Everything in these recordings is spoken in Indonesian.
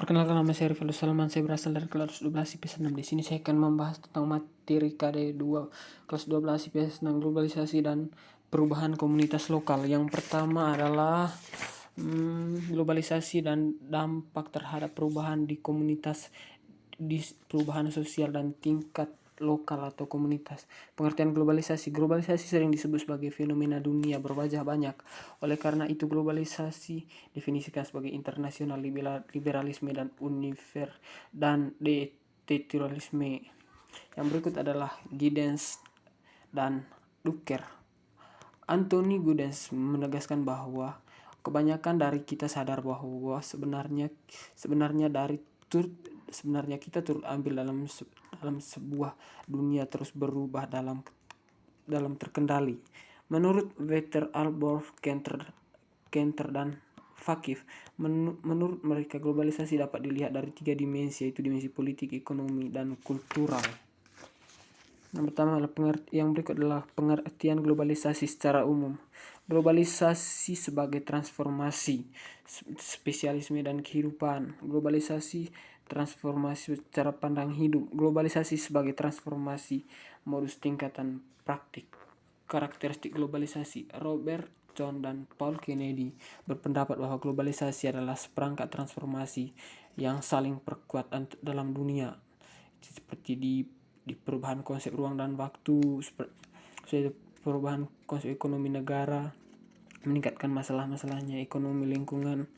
Perkenalkan, nama saya Rivaldo Salman, saya berasal dari kelas 12 IPS 6. Di sini saya akan membahas tentang materi KD2 kelas 12 IPS 6, globalisasi dan perubahan komunitas lokal. Yang pertama adalah globalisasi dan dampak terhadap perubahan di komunitas, di perubahan sosial dan tingkat lokal atau komunitas. Pengertian globalisasi. Globalisasi sering disebut sebagai fenomena dunia berwajah banyak. Oleh karena itu, globalisasi definisikan sebagai internasional, liberalisme dan deteriorisme. Yang berikut adalah Giddens dan Ducker. Anthony Giddens menegaskan bahwa kebanyakan dari kita sadar bahwa sebenarnya kita turut ambil dalam sebuah dunia terus berubah dalam terkendali. Menurut Walter Albert Kenter dan Fakif, menurut mereka globalisasi dapat dilihat dari 3 dimensi, yaitu dimensi politik, ekonomi, dan kultural. Yang pertama yang berikut adalah pengertian globalisasi secara umum. Globalisasi sebagai transformasi, spesialisme dan kehidupan. Globalisasi transformasi cara pandang hidup. Globalisasi sebagai transformasi modus tingkatan praktik. Karakteristik globalisasi. Robert John dan Paul Kennedy berpendapat bahwa globalisasi adalah seperangkat transformasi yang saling perkuat dalam dunia, seperti di perubahan konsep ruang dan waktu, perubahan konsep ekonomi negara, meningkatkan masalah-masalahnya ekonomi lingkungan.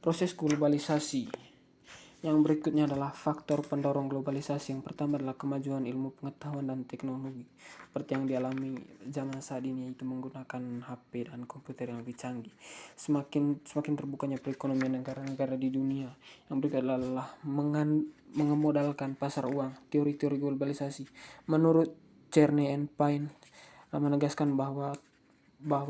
Proses globalisasi. Yang berikutnya adalah faktor pendorong globalisasi. Yang pertama adalah kemajuan ilmu pengetahuan dan teknologi, seperti yang dialami zaman saat ini, yaitu menggunakan HP dan komputer yang lebih canggih. Semakin terbukanya perekonomian negara-negara di dunia. Yang berikutnya adalah mengemodalkan pasar uang. Teori-teori globalisasi. Menurut Cerne and Pine menegaskan bahwa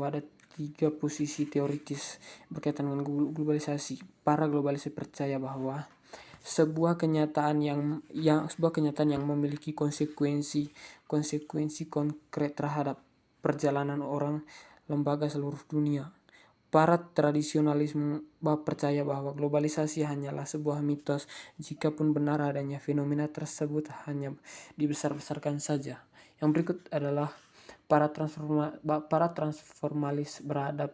ada 3 posisi teoritis berkaitan dengan globalisasi. Para globalisasi percaya bahwa sebuah kenyataan yang memiliki konsekuensi konkret terhadap perjalanan orang lembaga seluruh dunia. Para tradisionalisme percaya bahwa globalisasi hanyalah sebuah mitos, jikapun benar adanya fenomena tersebut hanya dibesar-besarkan saja. Yang berikut adalah para transformalis berada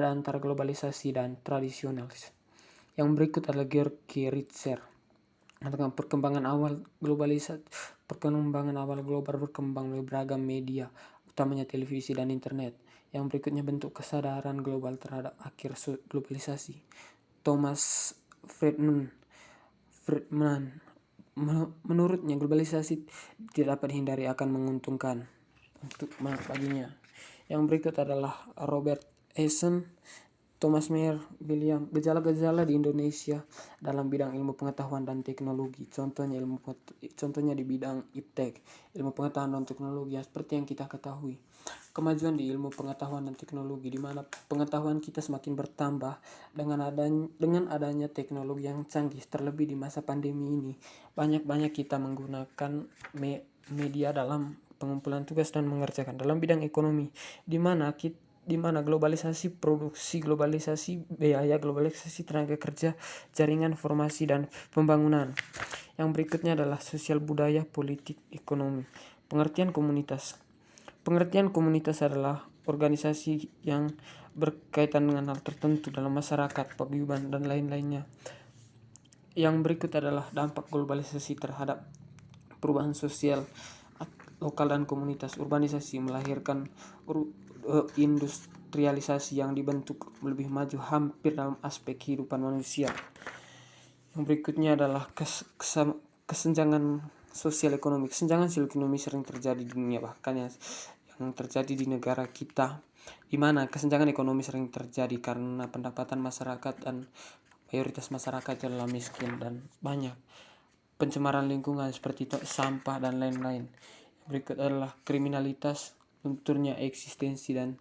antara globalisasi dan tradisionalis. Yang berikut adalah Georg Ritzer tentang perkembangan awal global berkembang melalui beragam media, utamanya televisi dan internet. Yang berikutnya bentuk kesadaran global terhadap akhir globalisasi. Thomas Friedman menurutnya globalisasi tidak dapat dihindari akan menguntungkan untuk baginya. Yang berikut adalah Robert Eisen, Thomas Mayer, William. Gejala-gejala di Indonesia dalam bidang ilmu pengetahuan dan teknologi. Contohnya di bidang iptek, ilmu pengetahuan dan teknologi, seperti yang kita ketahui. Kemajuan di ilmu pengetahuan dan teknologi, di mana pengetahuan kita semakin bertambah dengan adanya teknologi yang canggih. Terlebih di masa pandemi ini, banyak kita menggunakan media dalam pengumpulan tugas dan mengerjakan. Dalam bidang ekonomi, di mana globalisasi produksi, globalisasi biaya, globalisasi tenaga kerja, jaringan informasi dan pembangunan. Yang berikutnya adalah sosial budaya, politik, ekonomi. Pengertian komunitas. Pengertian komunitas adalah organisasi yang berkaitan dengan hal tertentu dalam masyarakat, paguyuban dan lain-lainnya. Yang berikut adalah dampak globalisasi terhadap perubahan sosial lokal dan komunitas. Urbanisasi melahirkan industrialisasi yang dibentuk lebih maju hampir dalam aspek kehidupan manusia. Yang berikutnya adalah kesenjangan sosial ekonomi. Kesenjangan sosial ekonomi sering terjadi di dunia, bahkan yang terjadi di negara kita, di mana kesenjangan ekonomi sering terjadi karena pendapatan masyarakat dan mayoritas masyarakat adalah miskin dan banyak pencemaran lingkungan seperti sampah dan lain-lain. Berikut adalah kriminalitas, lunturnya eksistensi dan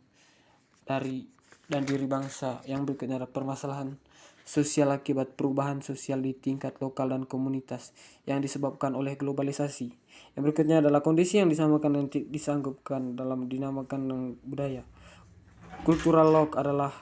diri bangsa. Yang berikutnya adalah permasalahan sosial akibat perubahan sosial di tingkat lokal dan komunitas yang disebabkan oleh globalisasi. Yang berikutnya adalah kondisi yang disamakan dan disanggupkan dalam dinamakan budaya. Cultural lock adalah